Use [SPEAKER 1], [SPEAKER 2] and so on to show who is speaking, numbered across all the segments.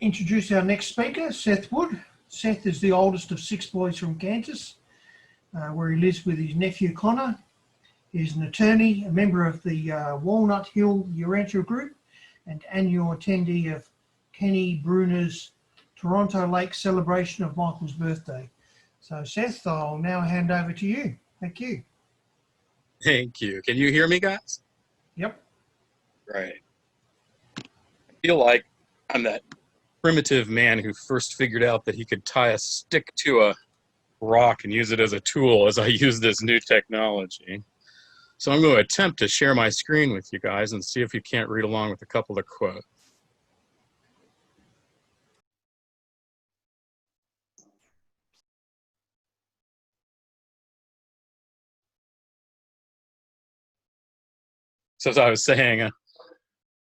[SPEAKER 1] introduce our next speaker, Seth Wood. Seth is the oldest of 6 boys from Kansas, where he lives with his nephew Connor. He's an attorney, a member of the Walnut Hill Urantia Group, and annual attendee of Kenny Bruner's Toronto Lake celebration of Michael's birthday. So Seth, I'll now hand over to you. Thank you.
[SPEAKER 2] Thank you. Can you hear me, guys?
[SPEAKER 1] Yep.
[SPEAKER 2] Right. I feel like I'm that primitive man who first figured out that he could tie a stick to a rock and use it as a tool as I use this new technology. So I'm going to attempt to share my screen with you guys and see if you can't read along with a couple of quotes. So as I was saying,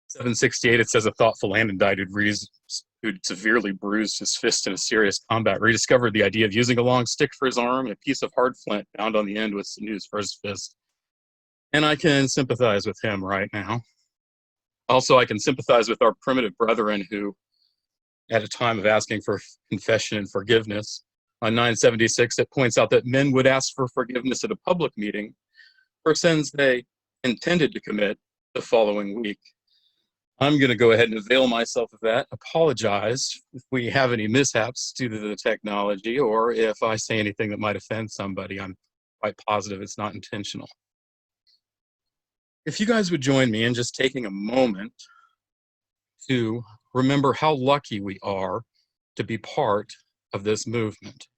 [SPEAKER 2] 768, it says a thoughtful land and died who'd severely bruised his fist in a serious combat, rediscovered the idea of using a long stick for his arm and a piece of hard flint bound on the end with sinews for his fist. And I can sympathize with him right now. Also, I can sympathize with our primitive brethren who, at a time of asking for confession and forgiveness, on 976, it points out that men would ask for forgiveness at a public meeting for sins they intended to commit the following week. I'm going to go ahead and avail myself of that, apologize if we have any mishaps due to the technology, or if I say anything that might offend somebody. I'm quite positive it's not intentional. If you guys would join me in just taking a moment to remember how lucky we are to be part of this movement.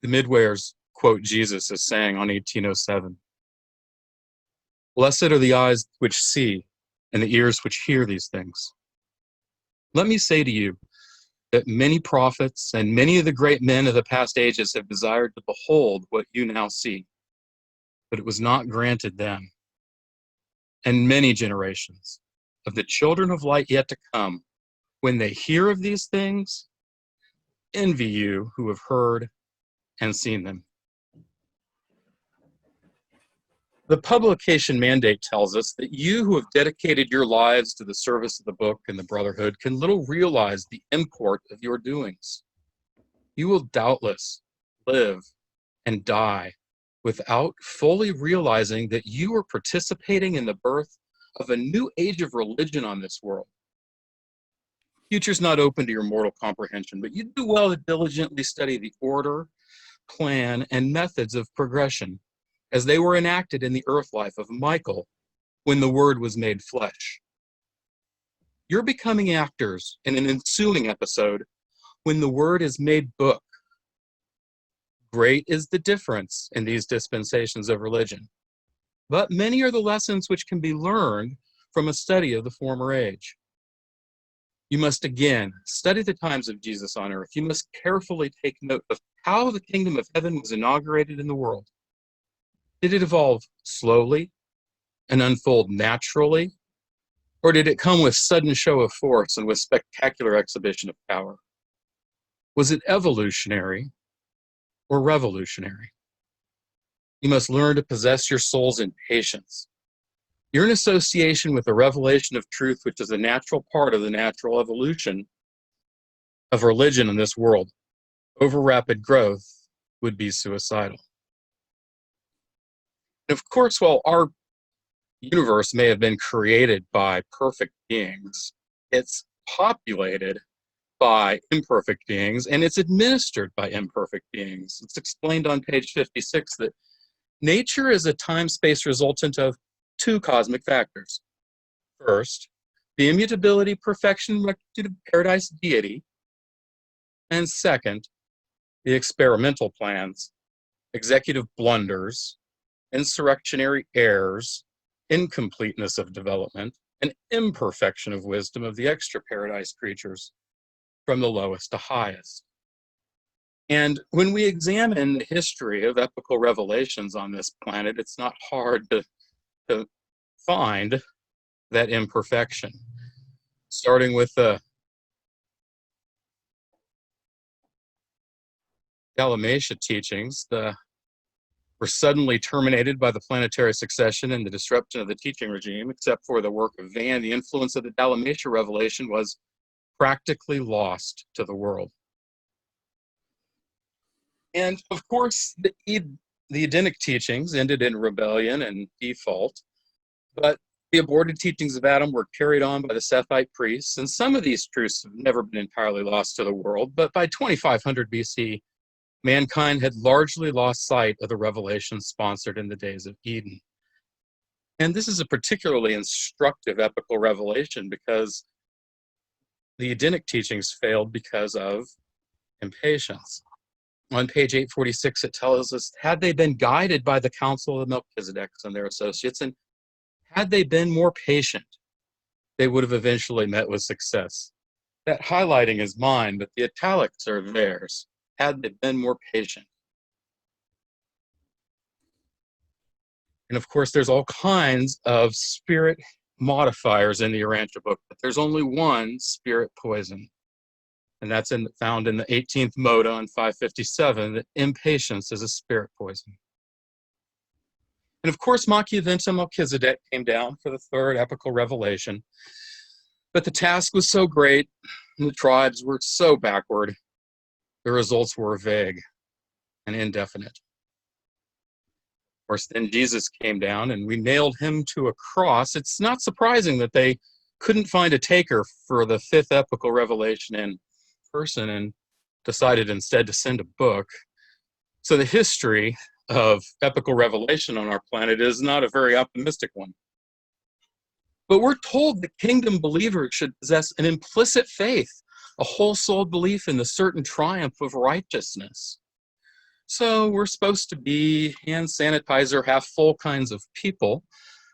[SPEAKER 2] The Midwares quote Jesus as saying on 1807, "Blessed are the eyes which see and the ears which hear these things." Let me say to you that many prophets and many of the great men of the past ages have desired to behold what you now see, but it was not granted them. And many generations of the children of light yet to come, when they hear of these things, envy you who have heard and seen them. The publication mandate tells us that you who have dedicated your lives to the service of the book and the brotherhood can little realize the import of your doings. You will doubtless live and die without fully realizing that you are participating in the birth of a new age of religion on this world. The future's not open to your mortal comprehension, but you do well to diligently study the order, plan, and methods of progression as they were enacted in the earth life of Michael when the Word was made flesh. You're becoming actors in an ensuing episode when the Word is made book. Great is the difference in these dispensations of religion, but many are the lessons which can be learned from a study of the former age. You must again study the times of Jesus on earth. You must carefully take note of how the kingdom of heaven was inaugurated in the world. Did it evolve slowly and unfold naturally, or did it come with sudden show of force and with spectacular exhibition of power? Was it evolutionary or revolutionary? You must learn to possess your souls in patience. You're in association with the revelation of truth, which is a natural part of the natural evolution of religion in this world. Over rapid growth would be suicidal. And of course, while our universe may have been created by perfect beings, it's populated by imperfect beings, and it's administered by imperfect beings. It's explained on page 56 that nature is a time-space resultant of 2 cosmic factors. First, the immutability, perfection, rectitude of paradise deity, and second, the experimental plans, executive blunders, insurrectionary errors, incompleteness of development, and imperfection of wisdom of the extra-paradise creatures, from the lowest to highest. And when we examine the history of epical revelations on this planet, it's not hard to find that imperfection. Starting with the Dalmatia teachings, the were suddenly terminated by the planetary succession and the disruption of the teaching regime. Except for the work of Van, the influence of the Dalmatia revelation was practically lost to the world. And of course, the Edenic teachings ended in rebellion and default, but the aborted teachings of Adam were carried on by the Sethite priests, and some of these truths have never been entirely lost to the world, but by 2500 BC, mankind had largely lost sight of the revelations sponsored in the days of Eden. And this is a particularly instructive epical revelation because the Edenic teachings failed because of impatience. On page 846, it tells us, had they been guided by the counsel of Melchizedek and their associates, and had they been more patient, they would have eventually met with success. That highlighting is mine, but the italics are theirs. Had they been more patient. And of course, there's all kinds of spirit modifiers in the Urantia book, but there's only one spirit poison. And that's found in the 18th Moda on 557, that impatience is a spirit poison. And of course, Machiaventum Melchizedek came down for the third epical revelation. But the task was so great, and the tribes were so backward, the results were vague and indefinite. Of course, then Jesus came down, and we nailed him to a cross. It's not surprising that they couldn't find a taker for the fifth epical revelation in person and decided instead to send a book. So the history of epical revelation on our planet is not a very optimistic one. But we're told that kingdom believers should possess an implicit faith, a whole-souled belief in the certain triumph of righteousness. So we're supposed to be hand sanitizer, half-full kinds of people.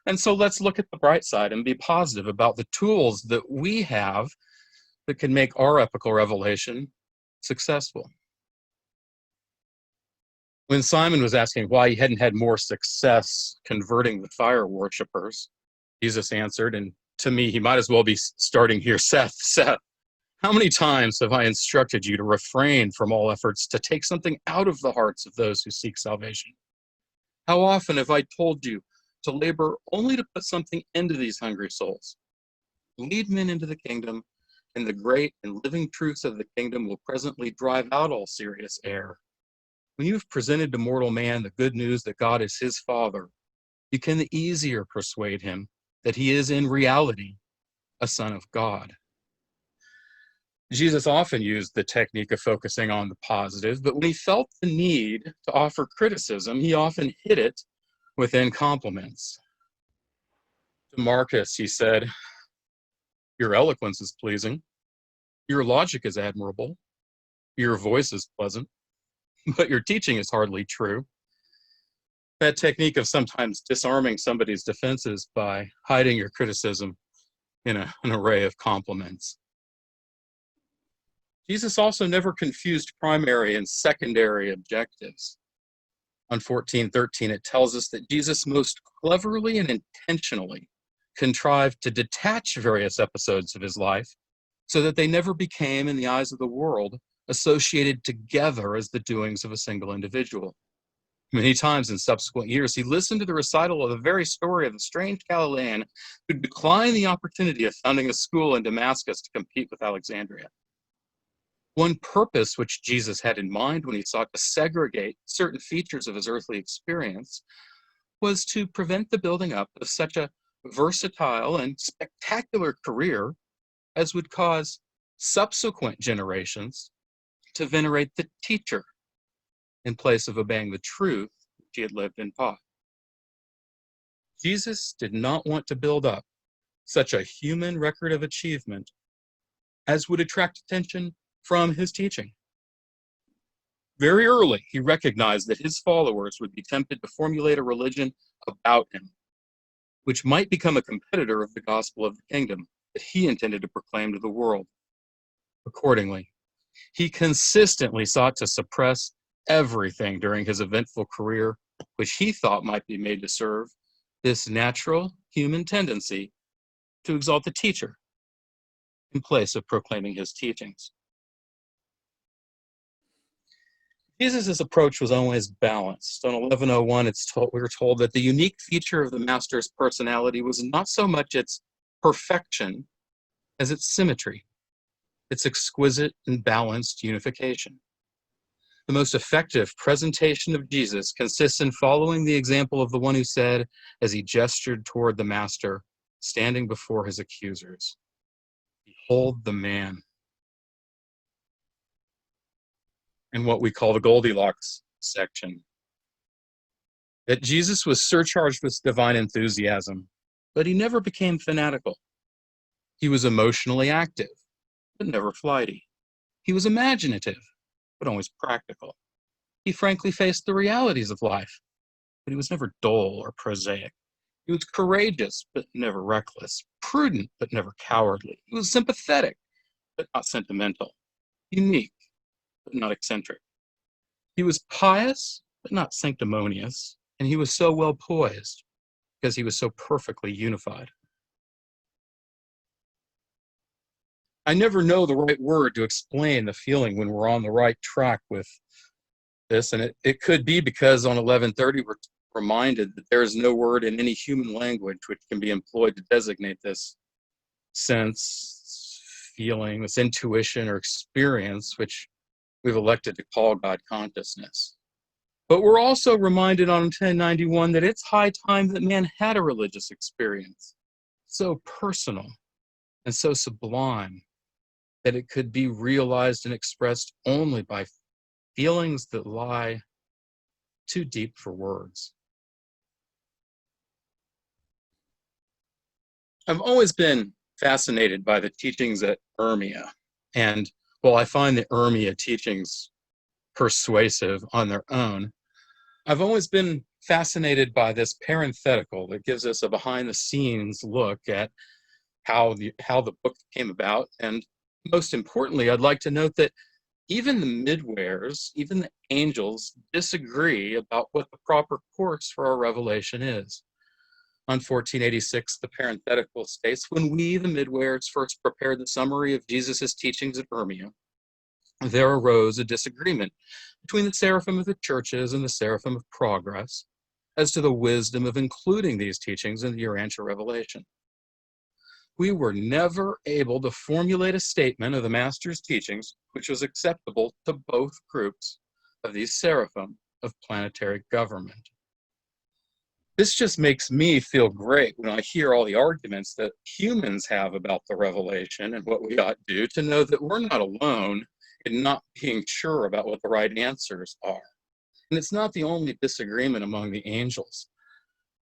[SPEAKER 2] And so let's look at the bright side and be positive about the tools that we have that can make our epical revelation successful. When Simon was asking why he hadn't had more success converting the fire worshipers, Jesus answered, and to me, he might as well be starting here, Seth, how many times have I instructed you to refrain from all efforts to take something out of the hearts of those who seek salvation? How often have I told you to labor only to put something into these hungry souls? Lead men into the kingdom, and the great and living truths of the kingdom will presently drive out all serious error. When you have presented to mortal man the good news that God is his Father, you can the easier persuade him that he is in reality a son of God. Jesus often used the technique of focusing on the positive, but when he felt the need to offer criticism, he often hid it within compliments. To Marcus, he said, "Your eloquence is pleasing, your logic is admirable, your voice is pleasant, but your teaching is hardly true." That technique of sometimes disarming somebody's defenses by hiding your criticism in an array of compliments. Jesus also never confused primary and secondary objectives. On 14:13, it tells us that Jesus most cleverly and intentionally contrived to detach various episodes of his life so that they never became, in the eyes of the world, associated together as the doings of a single individual. Many times in subsequent years, he listened to the recital of the very story of the strange Galilean who declined the opportunity of founding a school in Damascus to compete with Alexandria. One purpose which Jesus had in mind when he sought to segregate certain features of his earthly experience was to prevent the building up of such a versatile and spectacular career as would cause subsequent generations to venerate the teacher in place of obeying the truth which he had lived and taught. Jesus did not want to build up such a human record of achievement as would attract attention from his teaching. Very early, he recognized that his followers would be tempted to formulate a religion about him, which might become a competitor of the gospel of the kingdom that he intended to proclaim to the world. Accordingly, he consistently sought to suppress everything during his eventful career which he thought might be made to serve this natural human tendency to exalt the teacher in place of proclaiming his teachings. Jesus' approach was always balanced. On 1101, we were told that the unique feature of the master's personality was not so much its perfection as its symmetry, its exquisite and balanced unification. The most effective presentation of Jesus consists in following the example of the one who said, as he gestured toward the master, standing before his accusers, "Behold the man." In what we call the Goldilocks section, that Jesus was surcharged with divine enthusiasm, but he never became fanatical. He was emotionally active, but never flighty. He was imaginative, but always practical. He frankly faced the realities of life, but he was never dull or prosaic. He was courageous, but never reckless, prudent, but never cowardly. He was sympathetic, but not sentimental, unique, but not eccentric. He was pious, but not sanctimonious, and he was so well poised because he was so perfectly unified. I never know the right word to explain the feeling when we're on the right track with this, and it could be because on 1130 we're reminded that there is no word in any human language which can be employed to designate this sense, feeling, this intuition or experience which we've elected to call God consciousness. But we're also reminded on 1091 that it's high time that man had a religious experience, so personal and so sublime that it could be realized and expressed only by feelings that lie too deep for words. I've always been fascinated by the teachings at Urmia, and while I find the Urmia teachings persuasive on their own, I've always been fascinated by this parenthetical that gives us a behind-the-scenes look at how the book came about. And most importantly, I'd like to note that even the midwares, even the angels, disagree about what the proper course for our revelation is. On 1486, the parenthetical states, when we, the midwares, first prepared the summary of Jesus' teachings at Urmia, there arose a disagreement between the seraphim of the churches and the seraphim of progress as to the wisdom of including these teachings in the Urantia revelation. We were never able to formulate a statement of the Master's teachings which was acceptable to both groups of these seraphim of planetary government. This just makes me feel great when I hear all the arguments that humans have about the revelation and what we ought to do, to know that we're not alone in not being sure about what the right answers are. And it's not the only disagreement among the angels.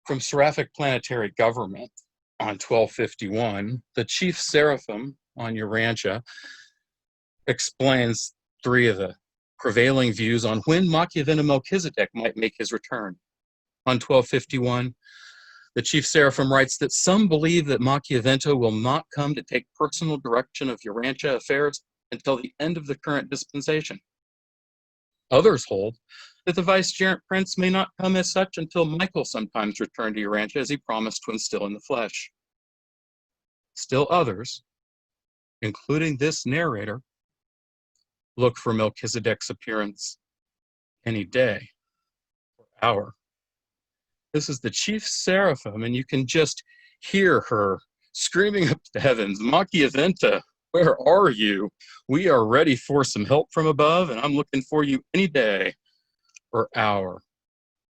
[SPEAKER 2] From seraphic planetary government on 1251, the chief seraphim on Urantia explains three of the prevailing views on when Machiavelli Melchizedek might make his return. On 1251, the chief seraphim writes that some believe that Machiavelli will not come to take personal direction of Urantia affairs until the end of the current dispensation. Others hold that the vicegerent prince may not come as such until Michael sometimes return to Urantia as he promised when still in the flesh. Still others, including this narrator, look for Melchizedek's appearance any day or hour. This is the chief seraphim, and you can just hear her screaming up to the heavens, Machiavelli, where are you? We are ready for some help from above, and I'm looking for you any day or hour.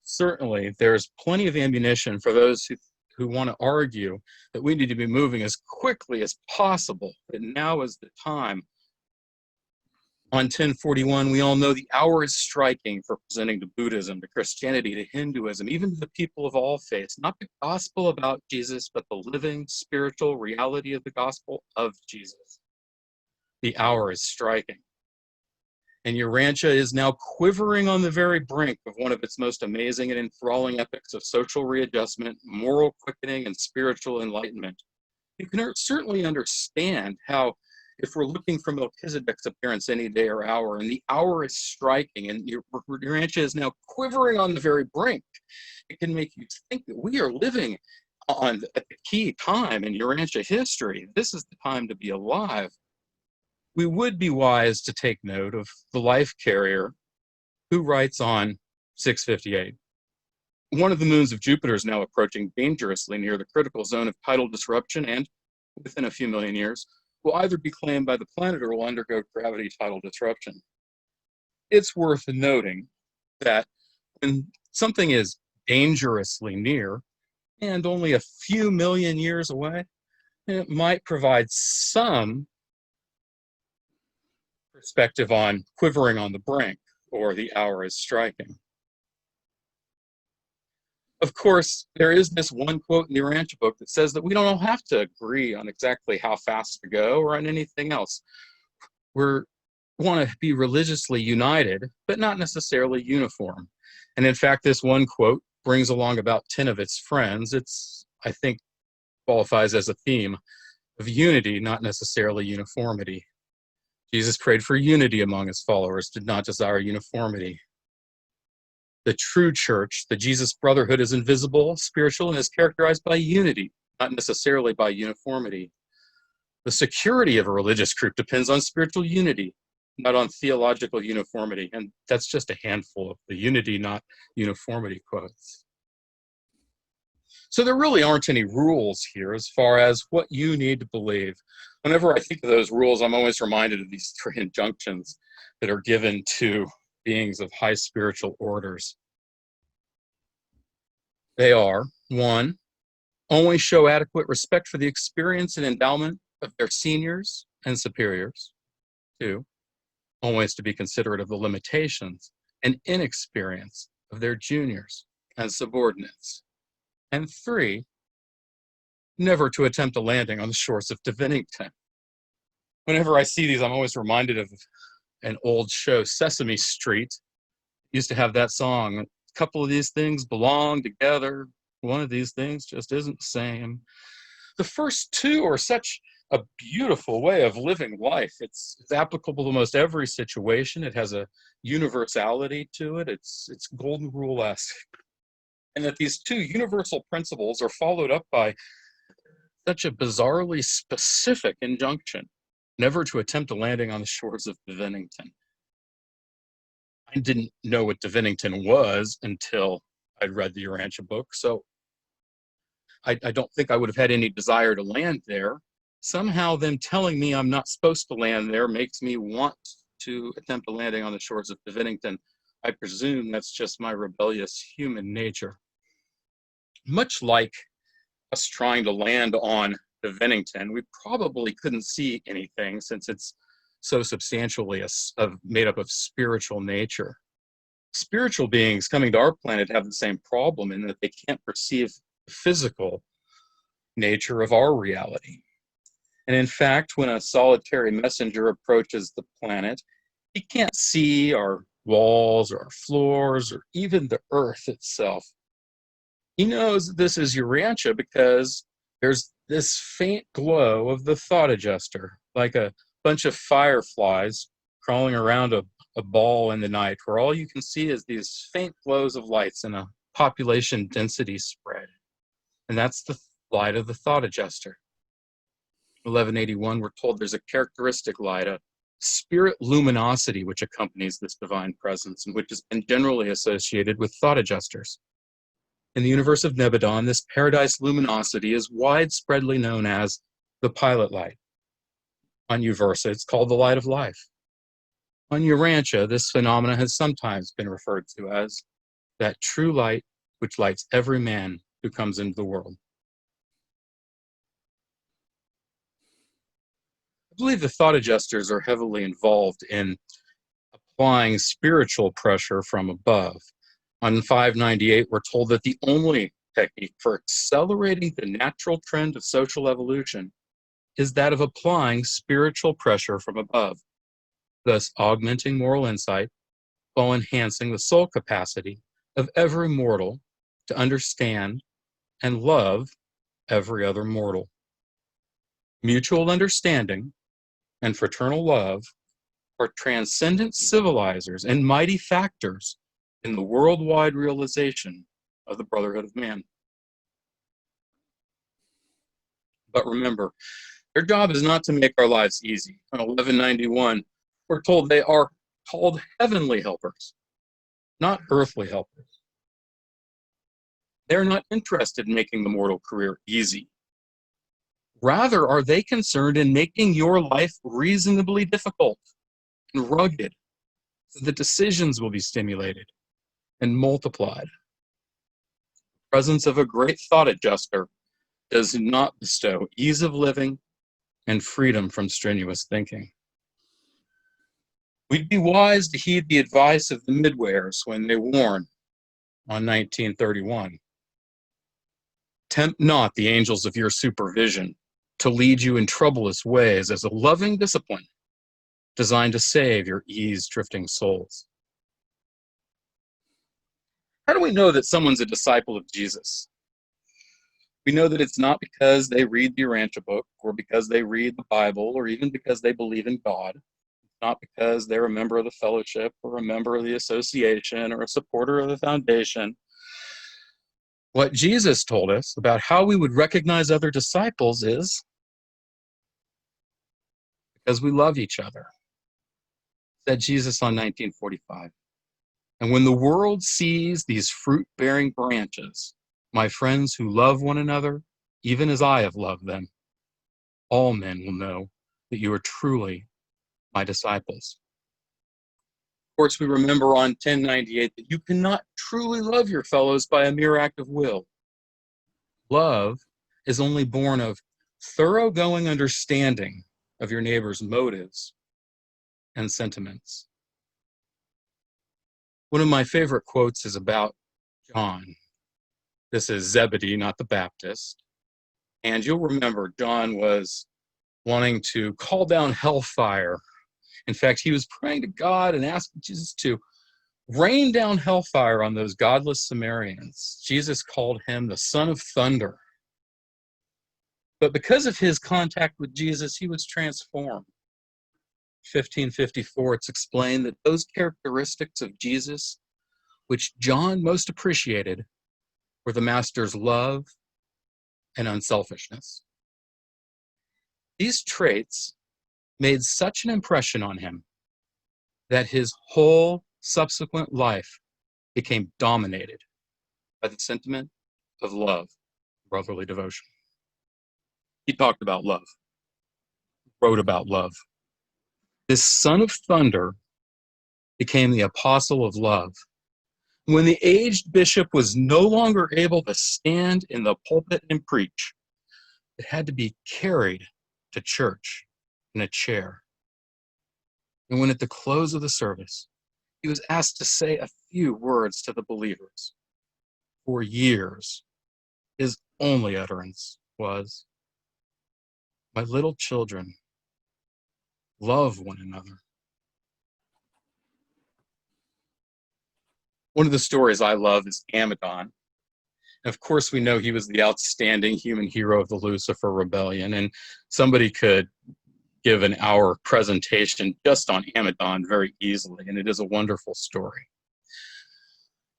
[SPEAKER 2] Certainly, there's plenty of ammunition for those who want to argue that we need to be moving as quickly as possible, that now is the time. On 1041, we all know the hour is striking for presenting to Buddhism, to Christianity, to Hinduism, even to the people of all faiths, not the gospel about Jesus, but the living spiritual reality of the gospel of Jesus. The hour is striking. And Urantia is now quivering on the very brink of one of its most amazing and enthralling epics of social readjustment, moral quickening, and spiritual enlightenment. You can certainly understand how, if we're looking for Melchizedek's appearance any day or hour, and the hour is striking, and Urantia is now quivering on the very brink, it can make you think that we are living at the key time in Urantia history. This is the time to be alive. We would be wise to take note of the life carrier who writes on 658. One of the moons of Jupiter is now approaching dangerously near the critical zone of tidal disruption and, within a few million years, will either be claimed by the planet or will undergo gravity tidal disruption. It's worth noting that when something is dangerously near and only a few million years away, it might provide some perspective on quivering on the brink or the hour is striking. Of course, there is this one quote in the Urantia book that says that we don't have to agree on exactly how fast to go or on anything else. We want to be religiously united, but not necessarily uniform. And in fact, this one quote brings along about 10 of its friends. It's, I think, qualifies as a theme of unity, not necessarily uniformity. Jesus prayed for unity among his followers, did not desire uniformity. The true church, the Jesus brotherhood, is invisible, spiritual, and is characterized by unity, not necessarily by uniformity. The security of a religious group depends on spiritual unity, not on theological uniformity. And that's just a handful of the unity, not uniformity quotes. So there really aren't any rules here as far as what you need to believe. Whenever I think of those rules, I'm always reminded of these three injunctions that are given to beings of high spiritual orders. They are, 1, always show adequate respect for the experience and endowment of their seniors and superiors. 2, always to be considerate of the limitations and inexperience of their juniors and subordinates. And 3, never to attempt a landing on the shores of Divinington. Whenever I see these, I'm always reminded of an old show, Sesame Street. Used to have that song, a couple of these things belong together. One of these things just isn't the same. The first two are such a beautiful way of living life. It's applicable to almost every situation. It has a universality to it. It's golden rule-esque. And that these two universal principles are followed up by such a bizarrely specific injunction, never to attempt a landing on the shores of Divinington. I didn't know what Divinington was until I'd read the Urantia book, so I don't think I would have had any desire to land there. Somehow them telling me I'm not supposed to land there makes me want to attempt a landing on the shores of Divinington. I presume that's just my rebellious human nature. Much like us trying to land on Divinington, we probably couldn't see anything since it's so substantially made up of spiritual nature. Spiritual beings coming to our planet have the same problem in that they can't perceive the physical nature of our reality. And in fact, when a solitary messenger approaches the planet, he can't see our walls or our floors or even the earth itself. He knows that this is Urantia because there's this faint glow of the thought adjuster, like a bunch of fireflies crawling around a ball in the night, where all you can see is these faint glows of lights in a population density spread. And that's the light of the thought adjuster. 1181, we're told there's a characteristic light, a spirit luminosity, which accompanies this divine presence and which has been generally associated with thought adjusters. In the universe of Nebadon, this paradise luminosity is widespreadly known as the pilot light. On Uversa, it's called the light of life. On Urantia, this phenomena has sometimes been referred to as that true light which lights every man who comes into the world. I believe the thought adjusters are heavily involved in applying spiritual pressure from above. On 598, we're told that the only technique for accelerating the natural trend of social evolution is that of applying spiritual pressure from above, thus augmenting moral insight while enhancing the soul capacity of every mortal to understand and love every other mortal. Mutual understanding and fraternal love are transcendent civilizers and mighty factors in the worldwide realization of the brotherhood of man. But remember, their job is not to make our lives easy. On 1191, we're told they are called heavenly helpers. not earthly helpers. They're not interested in making the mortal career easy. Rather, are they concerned in making your life reasonably difficult and rugged so that decisions will be stimulated and multiplied? The presence of a great thought adjuster does not bestow ease of living and freedom from strenuous thinking. We'd be wise to heed the advice of the midwares when they warn on 1931. Tempt not the angels of your supervision to lead you in troublous ways as a loving discipline designed to save your ease-drifting souls. How do we know that someone's a disciple of Jesus? We know that it's not because they read the Urantia book or because they read the Bible or even because they believe in God. It's not because they're a member of the fellowship or a member of the association or a supporter of the foundation. What Jesus told us about how we would recognize other disciples is because we love each other, said Jesus on 1945. And when the world sees these fruit-bearing branches, my friends who love one another, even as I have loved them, all men will know that you are truly my disciples. Of course, we remember on 1098 that you cannot truly love your fellows by a mere act of will. Love is only born of thoroughgoing understanding of your neighbor's motives and sentiments. One of my favorite quotes is about John. This is Zebedee, not the Baptist. And you'll remember John was wanting to call down hellfire. In fact, he was praying to God and asking Jesus to rain down hellfire on those godless Samaritans. Jesus called him the son of thunder. But because of his contact with Jesus, he was transformed. 1554, it's explained that those characteristics of Jesus, which John most appreciated, were the Master's love and unselfishness. These traits made such an impression on him that his whole subsequent life became dominated by the sentiment of love, brotherly devotion. He talked about love, wrote about love. This son of thunder became the apostle of love. When the aged bishop was no longer able to stand in the pulpit and preach, it had to be carried to church in a chair. And when at the close of the service, he was asked to say a few words to the believers, for years, his only utterance was, "My little children, love one another." One of the stories I love is Amidon. Of course, we know he was the outstanding human hero of the Lucifer Rebellion, and somebody could give an hour presentation just on Amidon very easily, and it is a wonderful story.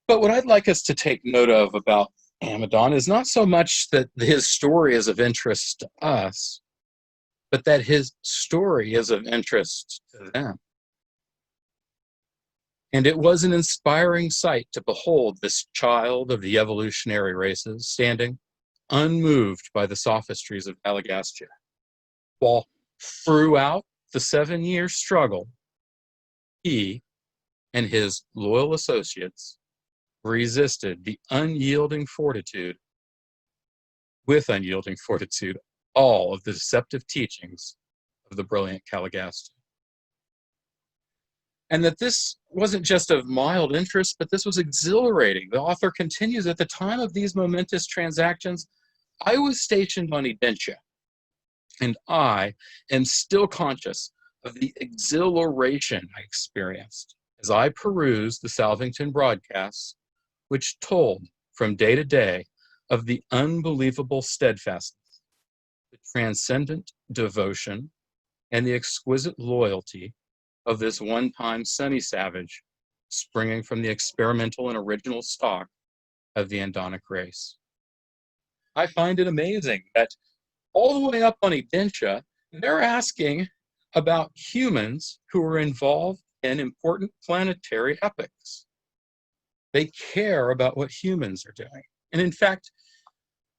[SPEAKER 2] But what I'd like us to take note of about Amidon is not so much that his story is of interest to us, but that his story is of interest to them. And it was an inspiring sight to behold this child of the evolutionary races standing unmoved by the sophistries of Galligastia, while throughout the 7-year struggle, he and his loyal associates resisted with unyielding fortitude, all of the deceptive teachings of the brilliant Galligastia. And that this wasn't just of mild interest, but this was exhilarating. The author continues, at the time of these momentous transactions, I was stationed on Urantia, and I am still conscious of the exhilaration I experienced as I perused the Salvington broadcasts, which told from day to day of the unbelievable steadfastness, the transcendent devotion, and the exquisite loyalty of this one-time semi-savage springing from the experimental and original stock of the Andonic race. I find it amazing that all the way up on Urantia, they're asking about humans who are involved in important planetary epochs. They care about what humans are doing. And in fact,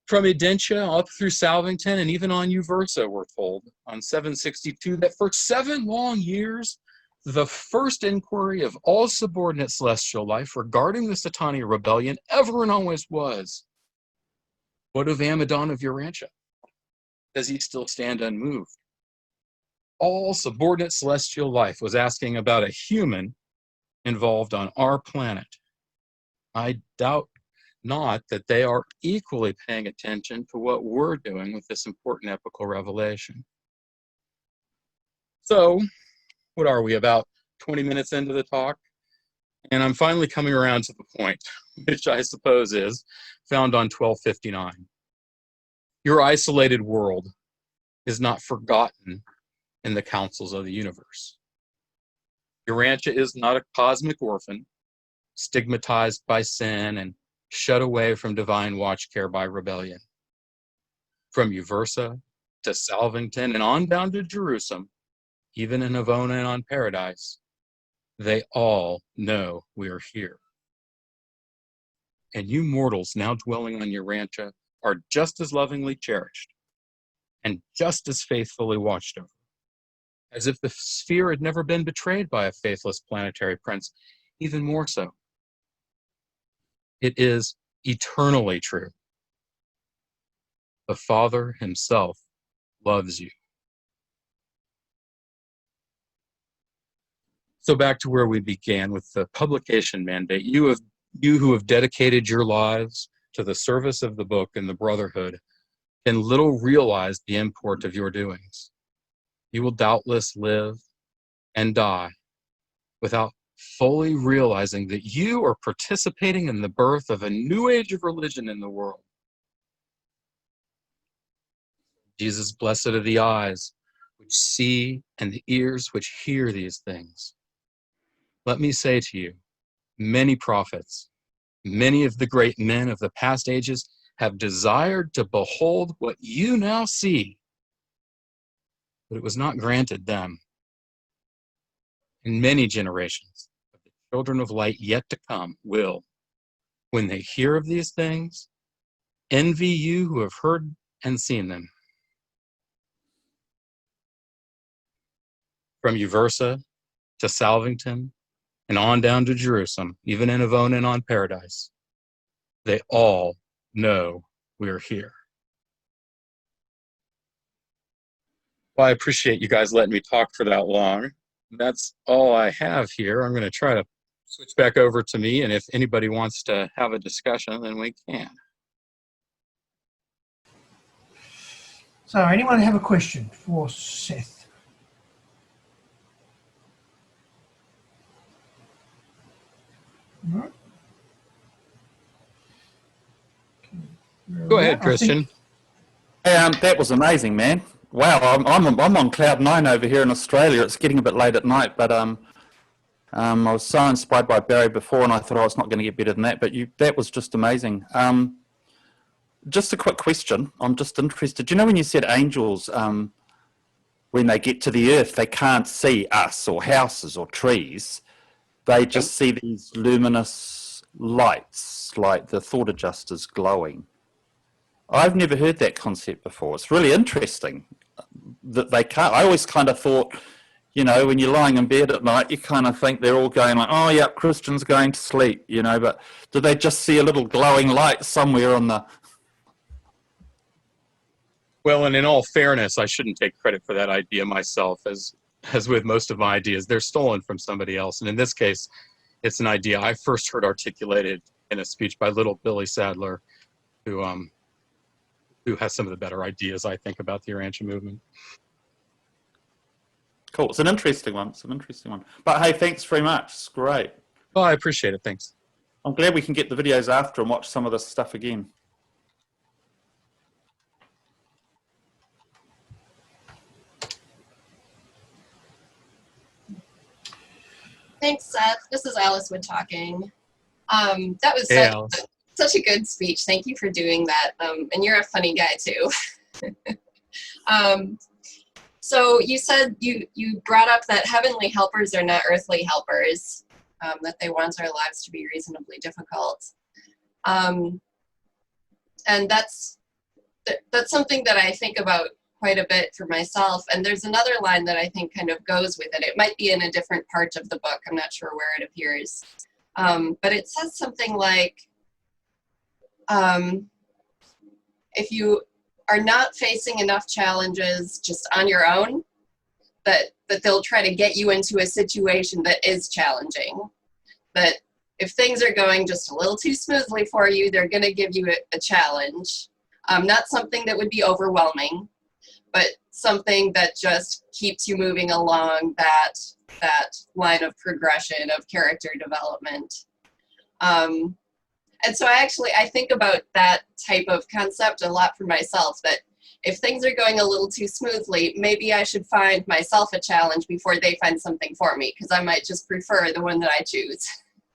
[SPEAKER 2] from Urantia up through Salvington and even on Uversa, we're told on 762 that for 7 long years, the first inquiry of all subordinate celestial life regarding the Satania rebellion ever and always was, what of Amadon of Urantia? Does he still stand unmoved? All subordinate celestial life was asking about a human involved on our planet. I doubt not that they are equally paying attention to what we're doing with this important epical revelation. So, what are we, about 20 minutes into the talk? And I'm finally coming around to the point, which I suppose is found on 1259. Your isolated world is not forgotten in the councils of the universe. Urantia is not a cosmic orphan, stigmatized by sin and shut away from divine watch care by rebellion. From Uversa to Salvington and on down to Jerusalem, even in Avona and on Paradise, they all know we are here. And you mortals now dwelling on Urantia are just as lovingly cherished and just as faithfully watched over, as if the sphere had never been betrayed by a faithless planetary prince, even more so. It is eternally true. The Father himself loves you. So back to where we began with the publication mandate. You who have dedicated your lives to the service of the book and the brotherhood can little realize the import of your doings. You will doubtless live and die without fully realizing that you are participating in the birth of a new age of religion in the world. Jesus, blessed are the eyes which see and the ears which hear these things. Let me say to you, many prophets, many of the great men of the past ages have desired to behold what you now see, but it was not granted them. And many generations of the children of light yet to come will, when they hear of these things, envy you who have heard and seen them. From Uversa to Salvington and on down to Jerusalem, even in Avona and on Paradise, they all know we're here. Well, I appreciate you guys letting me talk for that long. That's all I have here. I'm going to try to switch back over to me, and if anybody wants to have a discussion, then we can.
[SPEAKER 1] So anyone have a question for Seth? No?
[SPEAKER 2] Go ahead, Christian.
[SPEAKER 3] Hey, that was amazing, man. Wow, I'm on cloud 9 over here in Australia. It's getting a bit late at night, but I was so inspired by Barry before, and I thought, oh, it's not going to get better than that. But that was just amazing. Just a quick question. I'm just interested. Do you know when you said angels, when they get to the earth, they can't see us or houses or trees. They just see these luminous lights, like the thought adjusters glowing. I've never heard that concept before. It's really interesting that they can't. I always kind of thought, you know, when you're lying in bed at night, you kind of think they're all going like, oh, yeah, Christian's going to sleep, you know, but do they just see a little glowing light somewhere on the...
[SPEAKER 2] Well, and in all fairness, I shouldn't take credit for that idea myself. As with most of my ideas, they're stolen from somebody else. And in this case, it's an idea I first heard articulated in a speech by little Billy Sadler, who has some of the better ideas, I think, about the Urantia movement.
[SPEAKER 3] Cool. It's an interesting one. It's an interesting one. But hey, thanks very much. It's great.
[SPEAKER 2] Well, I appreciate it. Thanks.
[SPEAKER 3] I'm glad we can get the videos after and watch some of this stuff again.
[SPEAKER 4] Thanks, Seth. This is Alice Wood talking. That was
[SPEAKER 2] Hey,
[SPEAKER 4] such a good speech. Thank you for doing that. And you're a funny guy too. So you said you brought up that heavenly helpers are not earthly helpers. that they want our lives to be reasonably difficult. And that's something that I think about quite a bit for myself. And there's another line that I think kind of goes with it. It might be in a different part of the book. I'm not sure where it appears. But it says something like, if you are not facing enough challenges just on your own, that they'll try to get you into a situation that is challenging. That if things are going just a little too smoothly for you, they're going to give you a challenge. Not something that would be overwhelming, but something that just keeps you moving along that line of progression of character development. And so I think about that type of concept a lot for myself, that if things are going a little too smoothly, maybe I should find myself a challenge before they find something for me, because I might just prefer the one that I choose.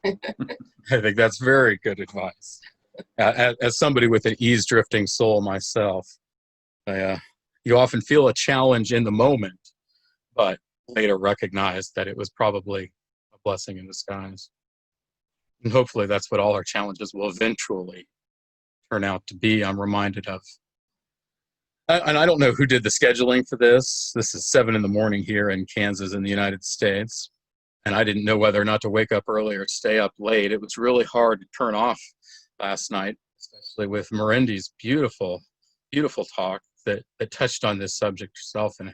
[SPEAKER 2] I think that's very good advice. As somebody with an eavesdrifting soul myself, you often feel a challenge in the moment, but later recognize that it was probably a blessing in disguise. And hopefully that's what all our challenges will eventually turn out to be. I'm reminded of, and I don't know who did the scheduling for this. This is 7 in the morning here in Kansas in the United States. And I didn't know whether or not to wake up early or stay up late. It was really hard to turn off last night, especially with Mirandi's beautiful, beautiful talk that touched on this subject herself. And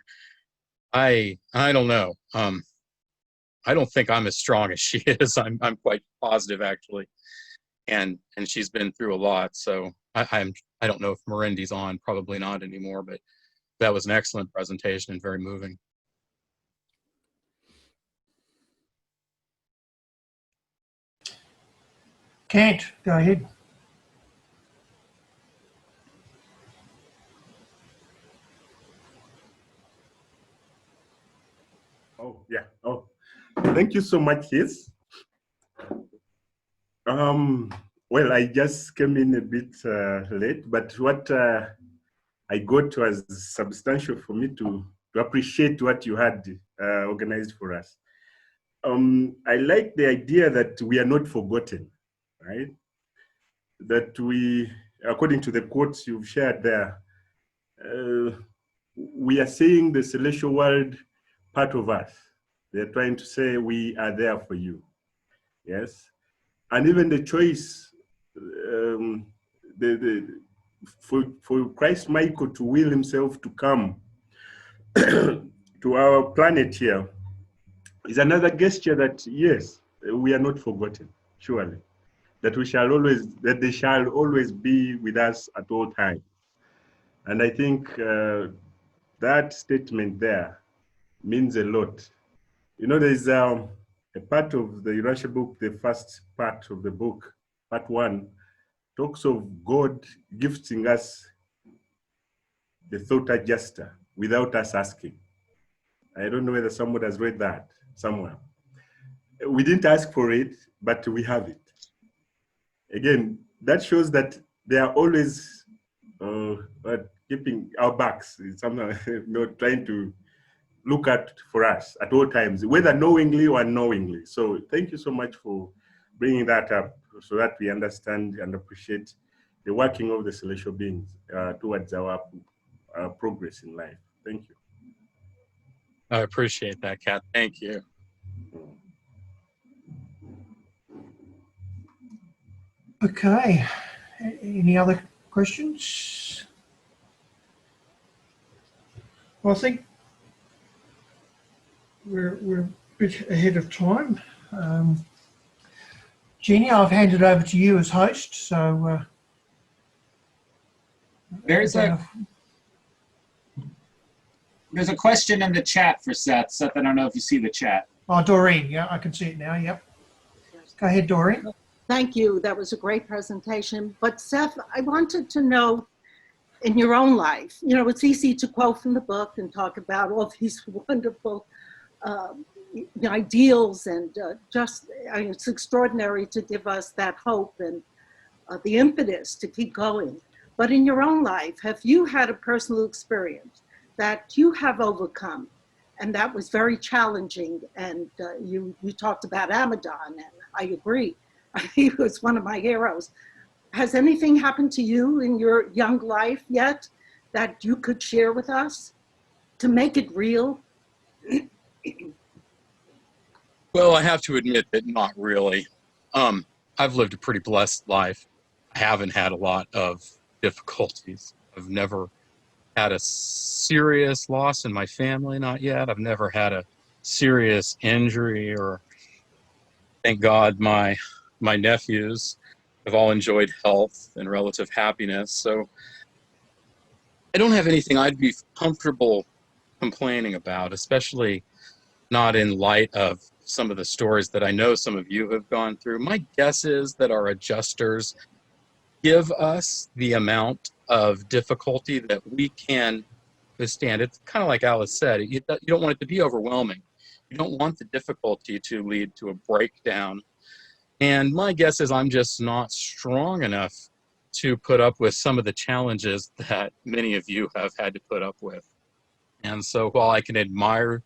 [SPEAKER 2] I don't know. I don't think I'm as strong as she is. I'm quite positive, actually. And she's been through a lot. So I don't know if Mirandi's on, probably not anymore, but that was an excellent presentation and very moving.
[SPEAKER 1] Kent, go ahead.
[SPEAKER 5] Oh, yeah. Oh, thank you so much, Keith. Well, I just came in a bit late, but what I got was substantial for me to appreciate what you had organized for us. I like the idea that we are not forgotten, right? That we, according to the quotes you've shared there, we are seeing the celestial world part of us. They're trying to say we are there for you, yes? And even the choice for Christ Michael to will himself to come to our planet here is another gesture that, yes, we are not forgotten, surely. That they shall always be with us at all times. And I think that statement there means a lot. You know, there's a part of the Urantia book, the first part of the book, part 1, talks of God gifting us the thought adjuster without us asking. I don't know whether someone has read that somewhere. We didn't ask for it, but we have it. Again, that shows that they are always keeping our backs, somehow, trying to look at for us at all times, whether knowingly or unknowingly. So thank you so much for bringing that up so that we understand and appreciate the working of the celestial beings towards our progress in life. Thank you.
[SPEAKER 2] I appreciate that, Kat. Thank you.
[SPEAKER 1] Okay. Any other questions? Well, I think we're a bit ahead of time. Jeannie, I've handed over to you as host, so
[SPEAKER 6] There's a question in the chat for Seth. Seth, I don't know if you see the chat.
[SPEAKER 1] oh, Doreen, yeah, I can see it now. Yep. Go ahead, Doreen.
[SPEAKER 7] Thank you. That was a great presentation. But Seth, I wanted to know, in your own life, you know, it's easy to quote from the book and talk about all these wonderful ideals and it's extraordinary to give us that hope and the impetus to keep going. But in your own life, have you had a personal experience that you have overcome and that was very challenging. And you talked about Amadon, and I agree. He was one of my heroes. Has anything happened to you in your young life yet that you could share with us to make it real?
[SPEAKER 2] Well, I have to admit that not really. I've lived a pretty blessed life. I haven't had a lot of difficulties. I've never had a serious loss in my family, not yet. I've never had a serious injury, or thank God my nephews have all enjoyed health and relative happiness. So I don't have anything I'd be comfortable complaining about, especially not in light of some of the stories that I know some of you have gone through. My guess is that our adjusters give us the amount of difficulty that we can withstand. It's kind of like Alice said, you don't want it to be overwhelming. You don't want the difficulty to lead to a breakdown. And my guess is I'm just not strong enough to put up with some of the challenges that many of you have had to put up with. And so while I can admire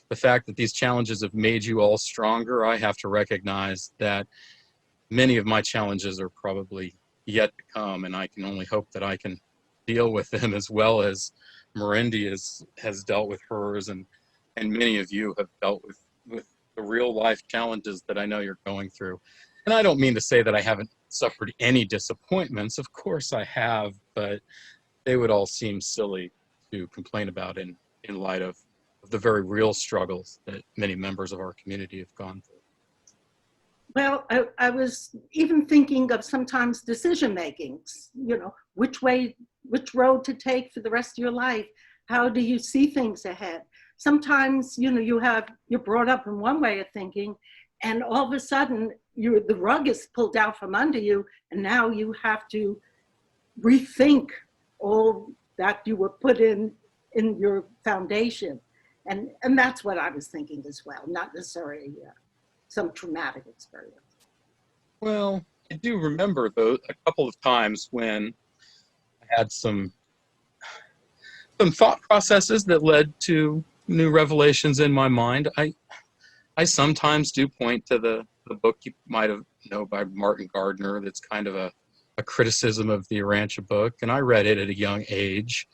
[SPEAKER 2] the fact that these challenges have made you all stronger, I have to recognize that many of my challenges are probably yet to come, and I can only hope that I can deal with them as well as Urantia has dealt with hers, and many of you have dealt with the real life challenges that I know you're going through. And I don't mean to say that I haven't suffered any disappointments. Of course I have, but they would all seem silly to complain about in light of the very real struggles that many members of our community have gone through.
[SPEAKER 7] Well, I was even thinking of sometimes decision makings, you know, which road to take for the rest of your life. How do you see things ahead? Sometimes, you know, you're brought up in one way of thinking, and all of a sudden the rug is pulled out from under you, and now you have to rethink all that you were put in your foundation. And that's what I was thinking as well, not necessarily some traumatic experience.
[SPEAKER 2] Well, I do remember though a couple of times when I had some thought processes that led to new revelations in my mind. I sometimes do point to the book you might have know by Martin Gardner that's kind of a criticism of the Urantia book, and I read it at a young age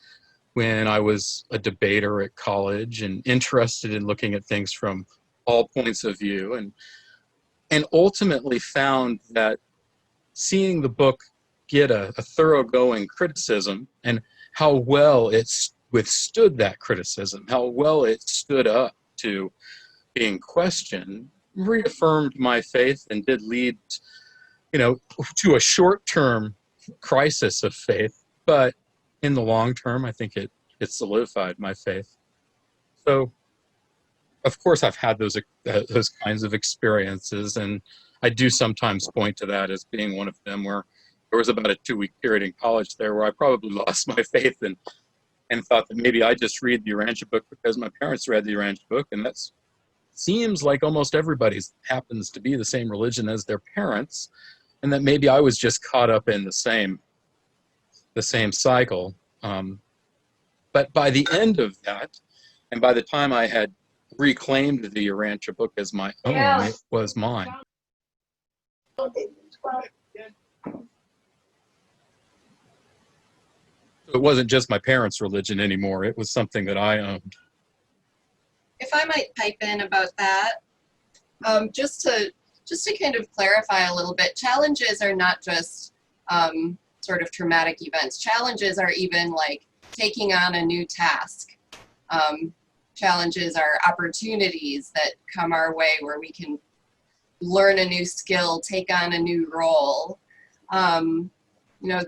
[SPEAKER 2] when I was a debater at college and interested in looking at things from all points of view, and ultimately found that seeing the book get a thoroughgoing criticism and how well it withstood that criticism, how well it stood up to being questioned, reaffirmed my faith and did lead, you know, to a short-term crisis of faith, but in the long term, I think it solidified my faith. So, of course, I've had those kinds of experiences, and I do sometimes point to that as being one of them, where there was about a 2-week period in college there where I probably lost my faith and thought that maybe I just read the Urantia book because my parents read the Urantia book, and that seems like almost everybody's happens to be the same religion as their parents, and that maybe I was just caught up in the same cycle. But by the end of that, and by the time I had reclaimed the Urantia book as my own, it was mine. It wasn't just my parents' religion anymore. It was something that I owned.
[SPEAKER 4] If I might pipe in about that, just to kind of clarify a little bit, challenges are not just sort of traumatic events. Challenges are even like taking on a new task. Challenges are opportunities that come our way where we can learn a new skill, take on a new role. You know,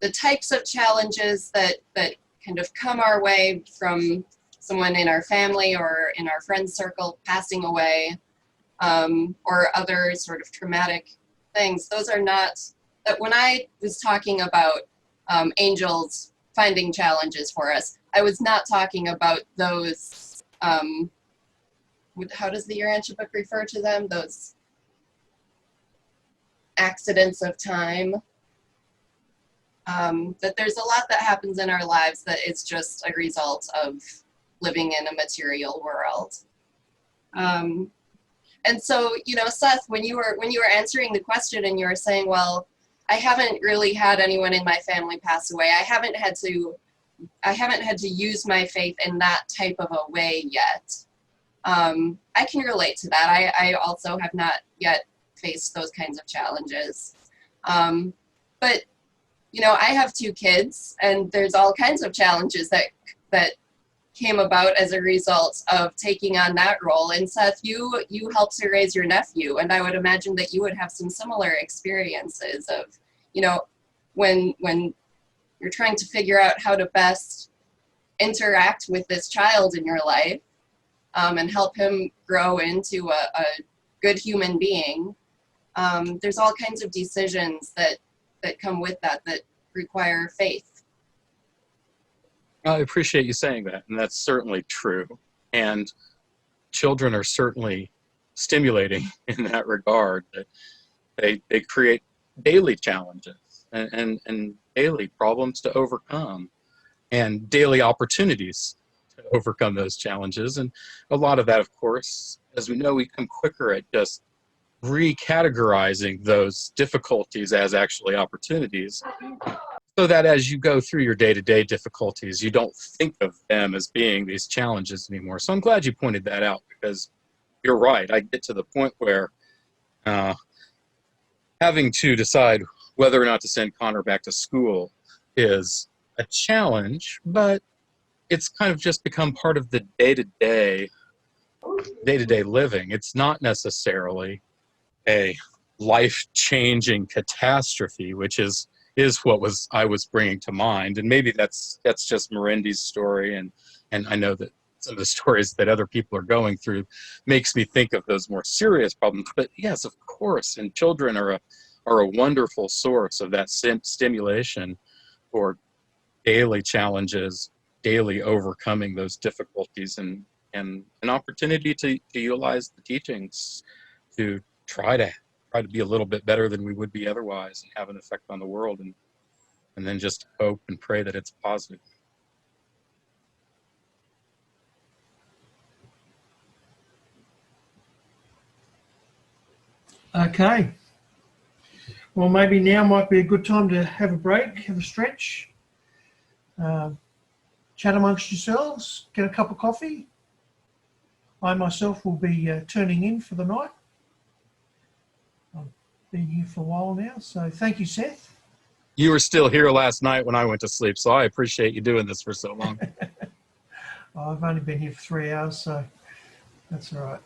[SPEAKER 4] the types of challenges that kind of come our way from someone in our family or in our friend circle passing away, or other sort of traumatic things. Those are not, that when I was talking about angels finding challenges for us, I was not talking about those, how does the Urantia book refer to them? Those accidents of time. That there's a lot that happens in our lives that is just a result of living in a material world. And so, you know, Seth, when you were answering the question and you were saying, well, I haven't really had anyone in my family pass away. I haven't had to use my faith in that type of a way yet. I can relate to that. I also have not yet faced those kinds of challenges. But, you know, I have 2 kids, and there's all kinds of challenges that came about as a result of taking on that role. And Seth, you helped to raise your nephew, and I would imagine that you would have some similar experiences of, you know, when you're trying to figure out how to best interact with this child in your life, and help him grow into a good human being. There's all kinds of decisions that come with that require faith.
[SPEAKER 2] I appreciate you saying that, and that's certainly true. And children are certainly stimulating in that regard. That they create daily challenges and daily problems to overcome, and daily opportunities to overcome those challenges. And a lot of that, of course, as we know, we come quicker at just recategorizing those difficulties as actually opportunities, so that as you go through your day-to-day difficulties, you don't think of them as being these challenges anymore. So I'm glad you pointed that out, because you're right. I get to the point where having to decide whether or not to send Connor back to school is a challenge, but it's kind of just become part of the day-to-day living. It's not necessarily a life-changing catastrophe, which is what I was bringing to mind. And maybe that's just Mirandy's story, and I know that some of the stories that other people are going through makes me think of those more serious problems. But yes, of course, and children are a wonderful source of that stimulation for daily challenges, daily overcoming those difficulties, and an opportunity to utilize the teachings to try to be a little bit better than we would be otherwise, and have an effect on the world, and then just hope and pray that it's positive.
[SPEAKER 1] Okay. Well, maybe now might be a good time to have a break, have a stretch, chat amongst yourselves, get a cup of coffee. I myself will be turning in for the night. I've been here for a while now, so thank you, Seth.
[SPEAKER 2] You were still here last night when I went to sleep, so I appreciate you doing this for so long.
[SPEAKER 1] I've only been here for 3 hours, so that's all right.